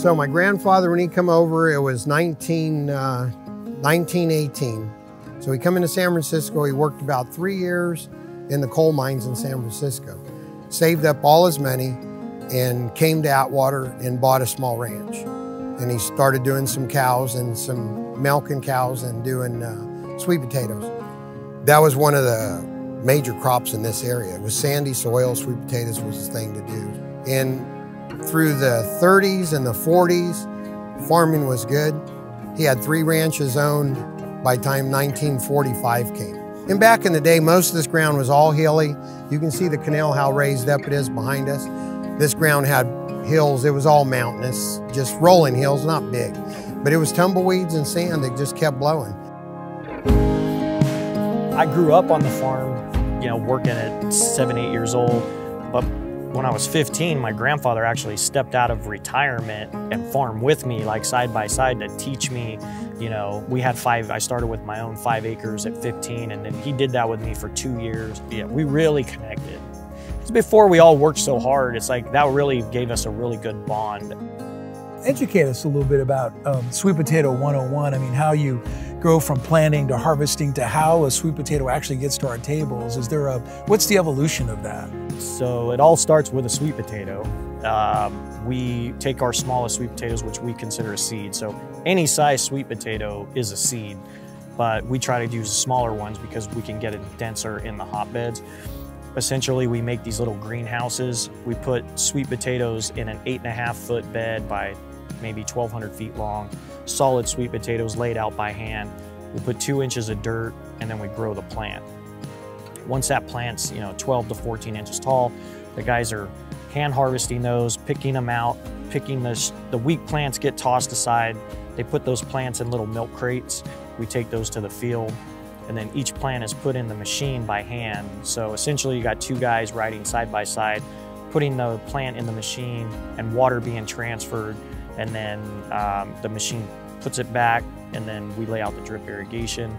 So my grandfather, when he come over, it was 1918. So he come into San Francisco. He worked about 3 years in the coal mines in San Francisco, saved up all his money, and came to Atwater and bought a small ranch. And he started doing some cows and some milking cows and doing sweet potatoes. That was one of the major crops in this area. It was sandy soil, sweet potatoes was the thing to do. And through the 30s and the 40s, farming was good. He had 3 ranches owned by the time 1945 came. And back in the day, most of this ground was all hilly. You can see the canal, how raised up it is behind us. This ground had hills, it was all mountainous, just rolling hills, not big. But it was tumbleweeds and sand that just kept blowing. I grew up on the farm, you know, working at 7, 8 years old. But when I was 15, my grandfather actually stepped out of retirement and farmed with me, like side by side, to teach me. You know, we had I started with my own 5 acres at 15, and then he did that with me for 2 years. Yeah, we really connected. It's before we all worked so hard, it's like that really gave us a really good bond. Educate us a little bit about Sweet Potato 101. I mean, how you go from planting to harvesting to how a sweet potato actually gets to our tables. What's the evolution of that? So it all starts with a sweet potato. We take our smallest sweet potatoes, which we consider a seed. So any size sweet potato is a seed, but we try to use smaller ones because we can get it denser in the hotbeds. Essentially, we make these little greenhouses. We put sweet potatoes in an 8.5-foot bed by maybe 1,200 feet long, solid sweet potatoes laid out by hand. We put 2 inches of dirt, and then we grow the plant. Once that plant's 12 to 14 inches tall, the guys are hand harvesting those, picking them out, picking the weak plants get tossed aside. They put those plants in little milk crates. We take those to the field, and then each plant is put in the machine by hand. So essentially you got 2 guys riding side by side, putting the plant in the machine and water being transferred, and then the machine puts it back, and then we lay out the drip irrigation.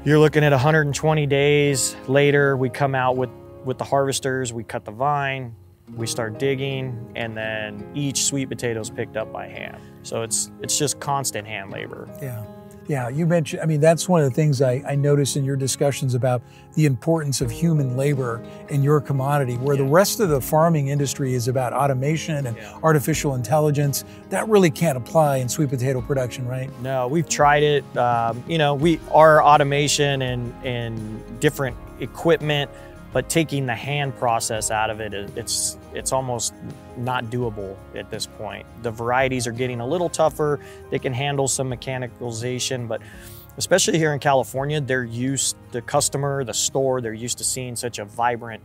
You're looking at 120 days later, we come out with the harvesters, we cut the vine, we start digging, and then each sweet potato is picked up by hand. So it's just constant hand labor. Yeah, you mentioned, I mean, that's one of the things I noticed in your discussions about the importance of human labor in your commodity, where the rest of the farming industry is about automation and artificial intelligence. That really can't apply in sweet potato production, right? No, we've tried it. Our automation and different equipment, but taking the hand process out of it, it's almost not doable at this point. The varieties are getting a little tougher. They can handle some mechanicalization, but especially here in California, the customer, the store, they're used to seeing such a vibrant,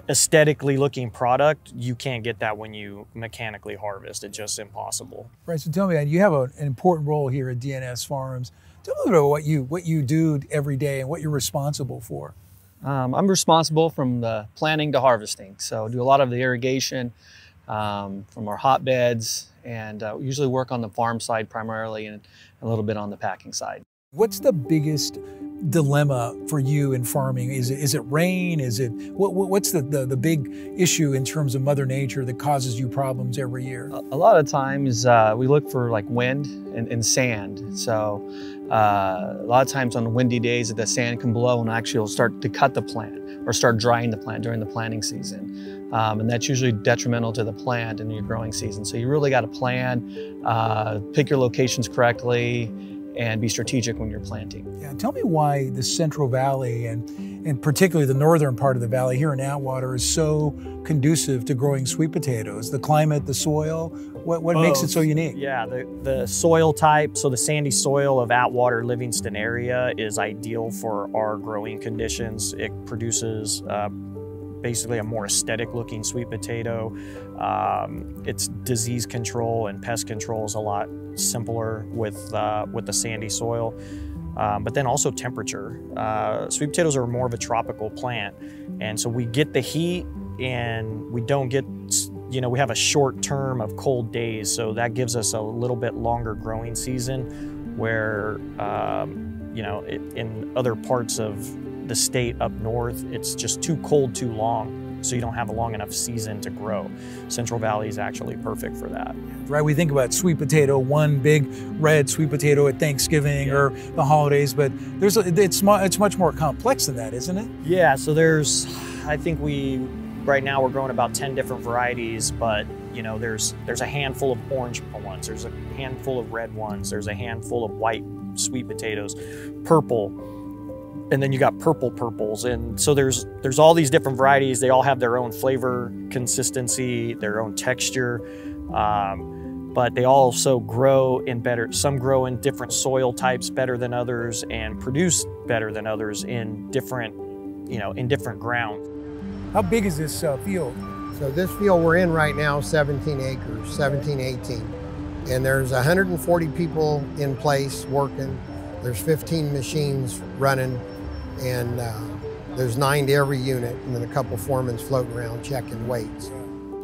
aesthetically looking product. You can't get that when you mechanically harvest. It's just impossible. Right, so tell me, you have an important role here at DNS Farms. Tell me a little bit about what you do every day and what you're responsible for. I'm responsible from the planting to harvesting. So do a lot of the irrigation from our hotbeds, and usually work on the farm side primarily and a little bit on the packing side. What's the biggest dilemma for you in farming? Is it rain? What's the big issue in terms of Mother Nature that causes you problems every year? A lot of times we look for like wind and sand. So a lot of times on windy days the sand can blow and actually will start to cut the plant or start drying the plant during the planting season. And that's usually detrimental to the plant in your growing season. So you really got to plan, pick your locations correctly, and be strategic when you're planting. Yeah, tell me why the Central Valley and particularly the northern part of the valley here in Atwater is so conducive to growing sweet potatoes. The climate, the soil, what makes it so unique? Yeah, the soil type, so the sandy soil of Atwater, Livingston area is ideal for our growing conditions. It produces basically a more aesthetic looking sweet potato. Its disease control and pest control is a lot simpler with the sandy soil, but then also temperature. Sweet potatoes are more of a tropical plant, and so we get the heat and we don't get, we have a short term of cold days, so that gives us a little bit longer growing season where, in other parts of the state up north, it's just too cold too long. so you don't have a long enough season to grow. Central Valley is actually perfect for that. Right, we think about sweet potato, one big red sweet potato at Thanksgiving or the holidays, but it's much more complex than that, isn't it? Yeah, so I think right now we're growing about 10 different varieties, but you know, there's a handful of orange ones, there's a handful of red ones, there's a handful of white sweet potatoes, purple, and then you got purples. And so there's all these different varieties. They all have their own flavor, consistency, their own texture, but they also grow some grow in different soil types better than others and produce better than others in different ground. How big is this field? So this field we're in right now, 17 acres, 17, 18. And there's 140 people in place working. There's 15 machines running, and there's 9 to every unit, and then a couple foremans floating around checking weights.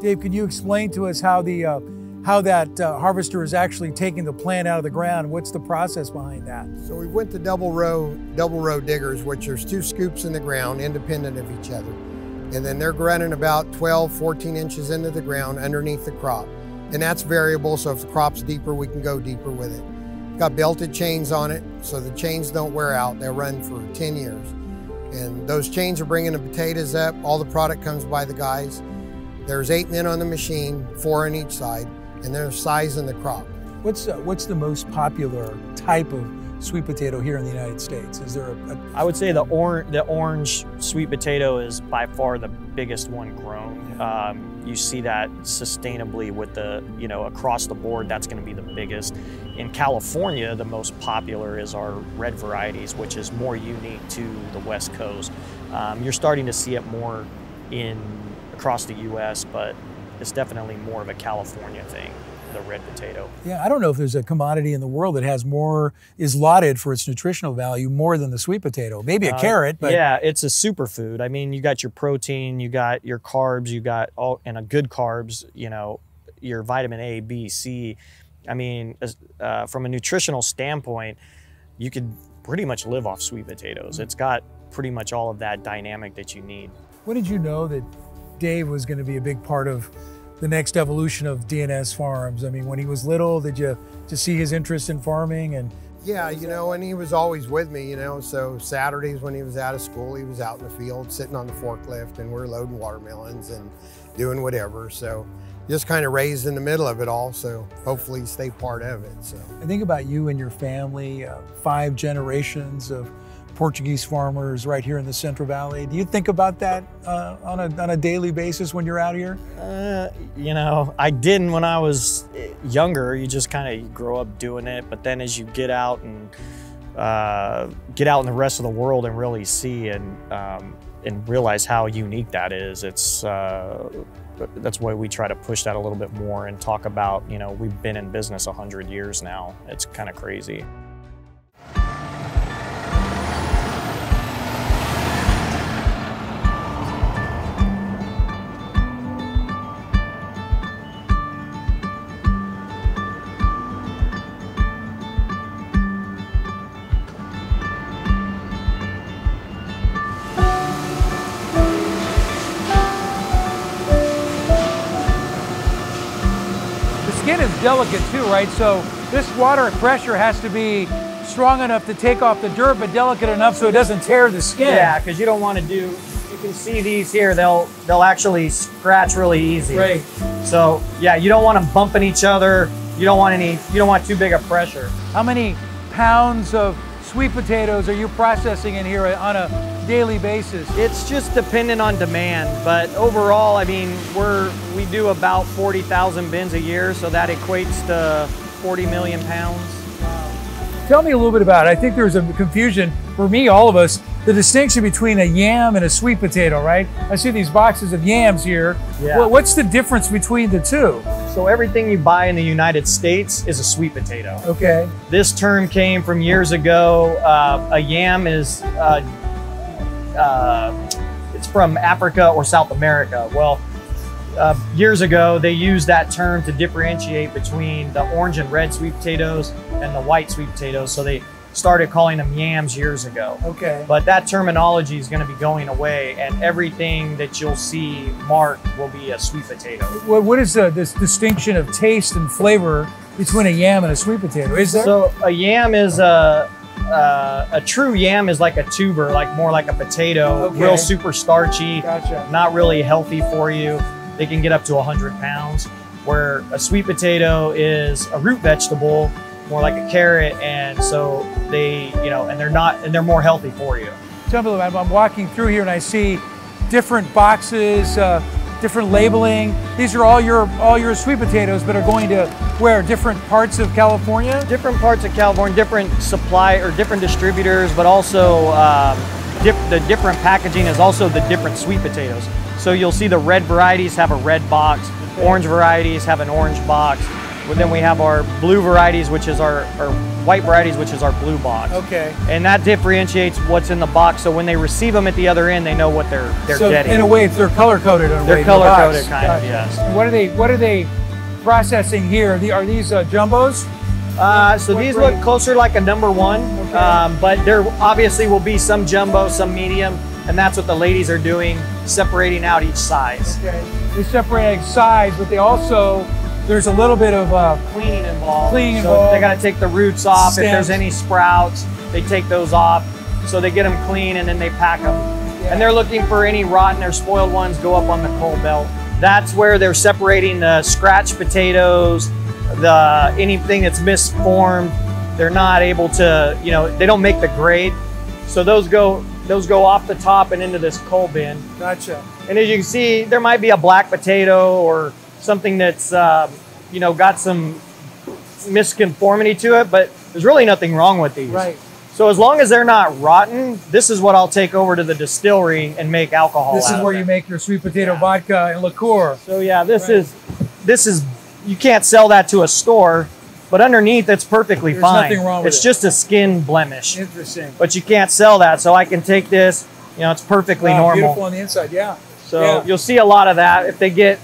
Dave, can you explain to us how that harvester is actually taking the plant out of the ground? What's the process behind that? So we went to double row diggers, which there's 2 scoops in the ground, independent of each other. And then they're running about 12, 14 inches into the ground underneath the crop. And that's variable, so if the crop's deeper, we can go deeper with it. Got belted chains on it, so the chains don't wear out. They'll run for 10 years. And those chains are bringing the potatoes up. All the product comes by the guys. There's 8 men on the machine, 4 on each side, and they're sizing the crop. What's the most popular type of sweet potato here in the United States? Is there I would say the orange sweet potato is by far the biggest one grown. You see that sustainably with across the board, that's going to be the biggest. In California, the most popular is our red varieties, which is more unique to the West Coast. You're starting to see it more across the U.S., but it's definitely more of a California thing, the red potato. Yeah, I don't know if there's a commodity in the world that is lauded for its nutritional value more than the sweet potato. Maybe a carrot, but yeah, it's a superfood. I mean, you got your protein, you got your carbs, you got and a good carbs, your vitamin A, B, C. I mean, from a nutritional standpoint, you could pretty much live off sweet potatoes. It's got pretty much all of that dynamic that you need. When did you know that Dave was going to be a big part of the next evolution of DNS Farms? I mean, when he was little, did you just see his interest in farming? And yeah, and he was always with me, so Saturdays when he was out of school, he was out in the field sitting on the forklift, and we're loading watermelons and doing whatever. So just kind of raised in the middle of it all, so hopefully stay part of it. So I think about you and your family, 5 generations of Portuguese farmers right here in the Central Valley. Do you think about that on a daily basis when you're out here? I didn't when I was younger. You just kind of grow up doing it, but then as you get out in the rest of the world and really see and realize how unique that is, that's why we try to push that a little bit more and talk about, we've been in business 100 years now. It's kind of crazy. Skin is delicate too, right? So this water pressure has to be strong enough to take off the dirt, but delicate enough so it doesn't tear the skin. Yeah, because you don't want to you can see these here, they'll actually scratch really easy. Right. So yeah, you don't want them bumping each other. You don't want too big of pressure. How many pounds of sweet potatoes are you processing in here on a daily basis? It's just dependent on demand, but overall, I mean, we do about 40,000 bins a year, so that equates to 40 million pounds. Tell me a little bit about it. I think there's a confusion for me, all of us, the distinction between a yam and a sweet potato, right? I see these boxes of yams here. Yeah. Well, what's the difference between the two? So everything you buy in the United States is a sweet potato. Okay. This term came from years ago. A yam is, it's from Africa or South America. Well, years ago, they used that term to differentiate between the orange and red sweet potatoes and the white sweet potatoes. So they started calling them yams years ago. Okay. But that terminology is going to be going away, and everything that you'll see marked will be a sweet potato. What is this distinction of taste and flavor between a yam and a sweet potato? Is there? So a yam is a true yam is like a tuber, like more like a potato, Okay. real super starchy, Gotcha. not really healthy for you. They can get up to 100 pounds, where a sweet potato is a root vegetable, more like a carrot, and so they, and they're more healthy for you. Tell me a little bit. I'm walking through here and I see different boxes, different labeling. These are all your sweet potatoes, but are going to where? Different parts of California? Different parts of California, different supply or different distributors, but also the different packaging is also the different sweet potatoes. So you'll see the red varieties have a red box, orange varieties have an orange box. But then we have our blue varieties, which is our white varieties, which is our blue box. Okay. And that differentiates what's in the box. So when they receive them at the other end, they know what they're So getting. in a way, they're color coded. They're color coded, kind of, yes. And what are they processing here? Are these jumbos? So these look closer like a number one, Okay. but there obviously will be some jumbo, some medium, and that's what the ladies are doing, separating out each size. Okay. They separate size, but they also, there's a little bit of Cleaning involved. Cleaning So involved. they got to take the roots off. Stems. If there's any sprouts, they take those off. So they get them clean and then they pack them. Yeah. And they're looking for any rotten or spoiled ones, go up on the coal belt. That's where they're separating the scratch potatoes, anything that's misformed. They're not able to, they don't make the grade. So those go off the top and into this coal bin. Gotcha. And as you can see, there might be a black potato or something that's, got some misconformity to it, but there's really nothing wrong with these. Right. So as long as they're not rotten, this is what I'll take over to the distillery and make alcohol This out is of where it. you make your sweet potato vodka and liqueur. So yeah, this Right. is, you can't sell that to a store, but underneath it's perfectly There's fine. nothing wrong with it's it. just a skin blemish, Interesting. but you can't sell that. So I can take this, it's perfectly Wow, normal. beautiful on the inside, yeah. So Yeah. you'll see a lot of that. If they get,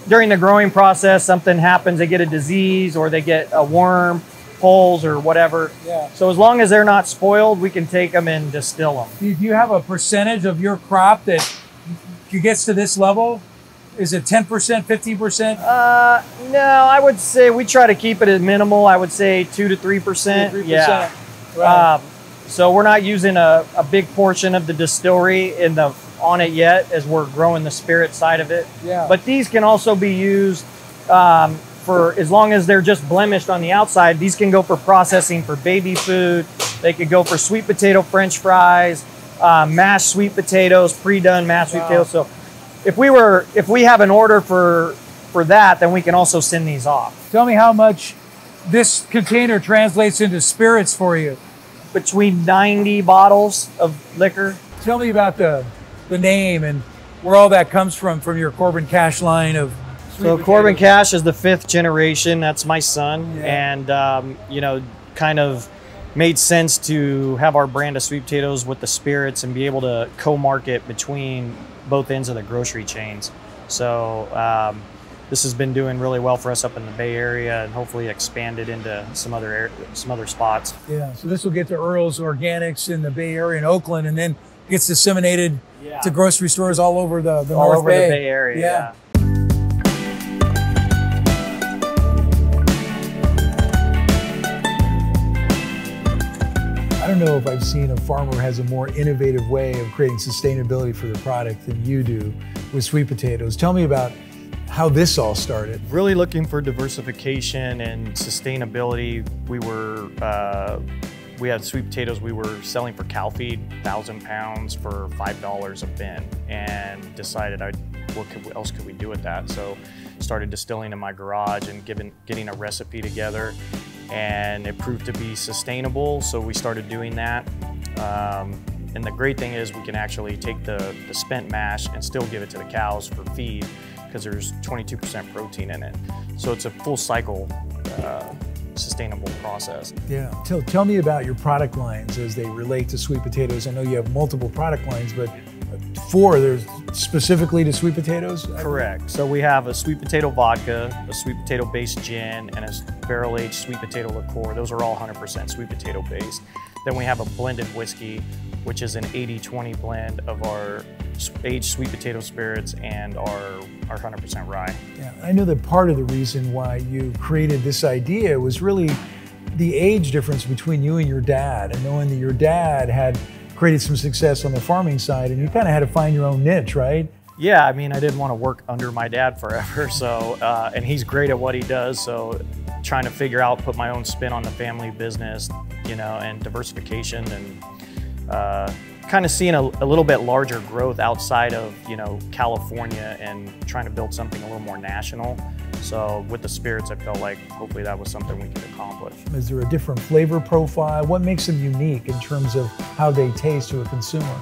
during the growing process, something happens, they get a disease or they get a worm, holes or whatever. Yeah. So as long as they're not spoiled, we can take them and distill them. Do you have a percentage of your crop that gets to this level? Is it 10%, 15%? No, I would say we try to keep it as minimal. I would say 2 to 3%. 3%. Yeah. Right. So we're not using a big portion of the distillery on it yet as we're growing the spirit side of it. Yeah. But these can also be used for, as long as they're just blemished on the outside, these can go for processing for baby food. They could go for sweet potato French fries, mashed sweet potatoes, pre-done mashed sweet potatoes. So if we have an order for that, then we can also send these off. Tell me how much this container translates into spirits for you. Between 90 bottles of liquor. Tell me about the name and where all that comes from your Corbin Cash line of sweet So Corbin potatoes. Cash is the 5th generation. That's my son. Yeah. And, kind of made sense to have our brand of sweet potatoes with the spirits and be able to co-market between both ends of the grocery chains. So this has been doing really well for us up in the Bay Area and hopefully expanded into some other spots. Yeah, so this will get to Earl's Organics in the Bay Area in Oakland and then gets disseminated to grocery stores all over the All North over Bay. the Bay Area. Yeah. I don't know if I've seen a farmer who has a more innovative way of creating sustainability for the product than you do with sweet potatoes. Tell me about how this all started. Really looking for diversification and sustainability. We had sweet potatoes we were selling for cow feed, 1,000 pounds for $5 a bin, and decided what else could we do with that? So started distilling in my garage and getting a recipe together, and it proved to be sustainable, so we started doing that. And the great thing is we can actually take the spent mash and still give it to the cows for feed because there's 22% protein in it. So it's a full cycle sustainable process. Yeah. Tell me about your product lines as they relate to sweet potatoes. I know you have multiple product lines, but 4. There's specifically to sweet potatoes? Correct. So we have a sweet potato vodka, a sweet potato based gin, and a barrel-aged sweet potato liqueur. Those are all 100% sweet potato based. Then we have a blended whiskey, which is an 80-20 blend of our aged sweet potato spirits and our 100% rye. Yeah, I know that part of the reason why you created this idea was really the age difference between you and your dad, and knowing that your dad had created some success on the farming side, and you kind of had to find your own niche, right? Yeah, I mean, I didn't want to work under my dad forever, so, and he's great at what he does, so trying to figure out, put my own spin on the family business, you know, and diversification, and kind of seeing a little bit larger growth outside of, you know, California, and trying to build something a little more national. So with the spirits, I felt like hopefully that was something we could accomplish. Is there a different flavor profile? What makes them unique in terms of how they taste to a consumer?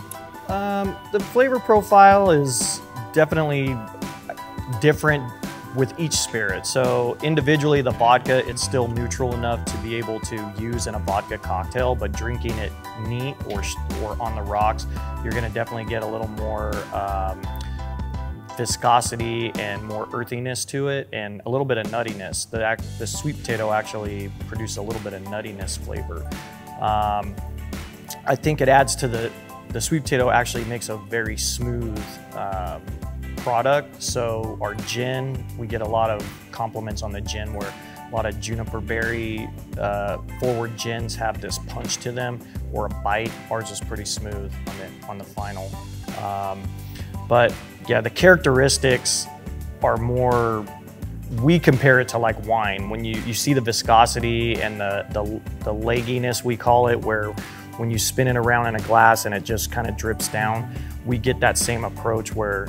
The flavor profile is definitely different with each spirit. So individually, the vodka, it's still neutral enough to be able to use in a vodka cocktail, but drinking it neat or on the rocks, you're gonna definitely get a little more viscosity and more earthiness to it, and a little bit of nuttiness. The sweet potato actually produces a little bit of nuttiness flavor. I think it adds to the sweet potato actually makes a very smooth product. So our gin, we get a lot of compliments on the gin, where a lot of juniper berry forward gins have this punch to them or a bite. Ours is pretty smooth on the final. But yeah, the characteristics are more, we compare it to like wine. When you see the viscosity and the legginess, we call it, where when you spin it around in a glass and it just kind of drips down, we get that same approach where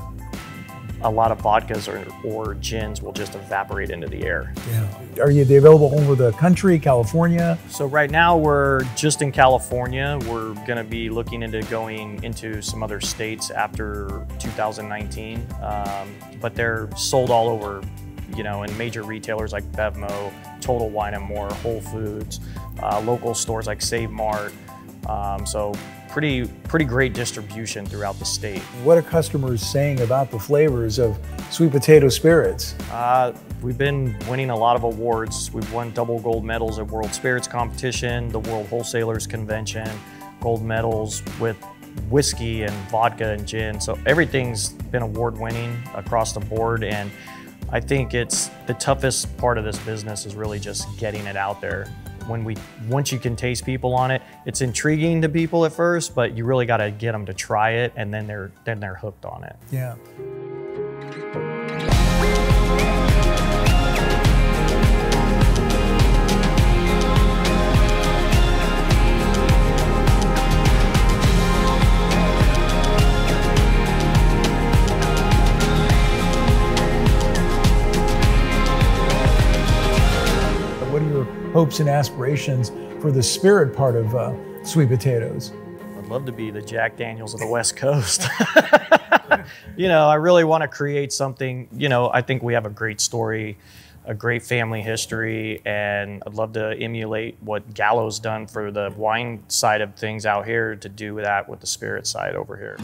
a lot of vodkas or gins will just evaporate into the air. Yeah. Are they available all over the country, California? So right now we're just in California. We're gonna be looking into going into some other states after 2019, but they're sold all over, you know, in major retailers like Bevmo, Total Wine & More, Whole Foods, local stores like Save Mart. So pretty great distribution throughout the state. What are customers saying about the flavors of sweet potato spirits? We've been winning a lot of awards. We've won double gold medals at World Spirits Competition, the World Wholesalers Convention, gold medals with whiskey and vodka and gin. So everything's been award winning across the board, and I think it's the toughest part of this business is really just getting it out there. Once you can taste people on it, it's intriguing to people at first, but you really got to get them to try it, and then they're hooked on it. Yeah. Hopes and aspirations for the spirit part of sweet potatoes? I'd love to be the Jack Daniels of the West Coast. You know, I really want to create something, you know, I think we have a great story, a great family history, and I'd love to emulate what Gallo's done for the wine side of things out here, to do that with the spirit side over here.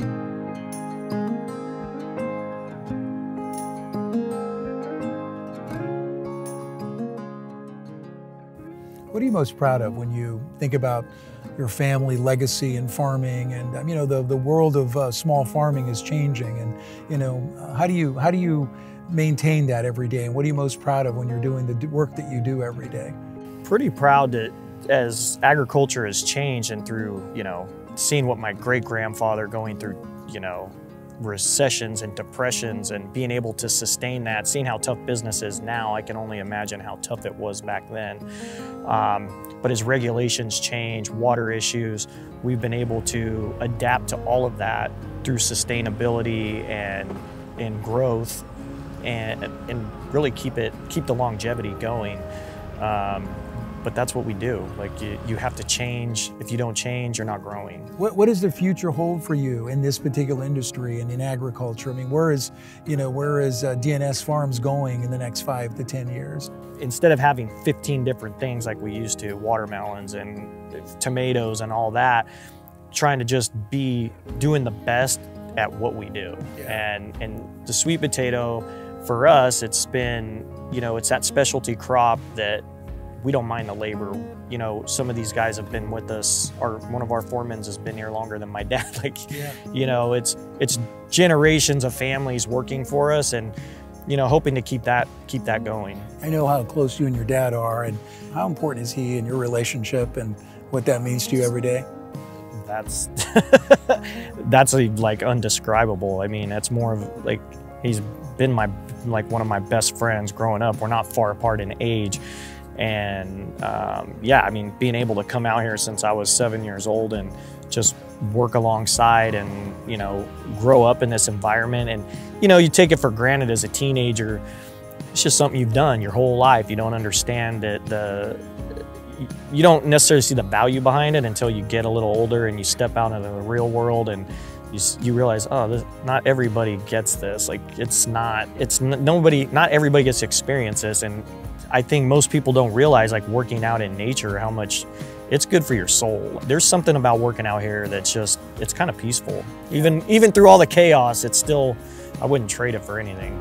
What are you most proud of when you think about your family legacy in farming? And you know, the world of small farming is changing, and you know, how do you maintain that every day? And what are you most proud of when you're doing the work that you do every day? Pretty proud that as agriculture has changed, and through, you know, seeing what my great-grandfather going through, you know, recessions and depressions, and being able to sustain that, seeing how tough business is now, I can only imagine how tough it was back then. But as regulations change, water issues, we've been able to adapt to all of that through sustainability and growth, and really keep the longevity going. But that's what we do. Like, you have to change. If you don't change, you're not growing. What does the future hold for you in this particular industry and in agriculture? I mean, where is DNS Farms going in the next 5 to 10 years? Instead of having 15 different things like we used to, watermelons and tomatoes and all that, trying to just be doing the best at what we do. And the sweet potato, for us, it's been, you know, it's that specialty crop that we don't mind the labor. You know, some of these guys have been with us, or one of our foremans has been here longer than my dad. Like, you know, it's generations of families working for us, and, you know, hoping to keep that going. I know how close you and your dad are, and how important is he in your relationship and what that means to you every day? That's like undescribable. I mean, it's more of like, he's been like one of my best friends growing up. We're not far apart in age. And yeah, I mean, being able to come out here since I was 7 years old and just work alongside and, you know, grow up in this environment. And, you know, you take it for granted as a teenager. It's just something you've done your whole life. You don't understand that you don't necessarily see the value behind it until you get a little older and you step out into the real world, and you realize, oh, not everybody gets this. Like, not everybody gets to experience this. And I think most people don't realize, like, working out in nature, how much it's good for your soul. There's something about working out here that's just, it's kind of peaceful. Even through all the chaos, it's still, I wouldn't trade it for anything.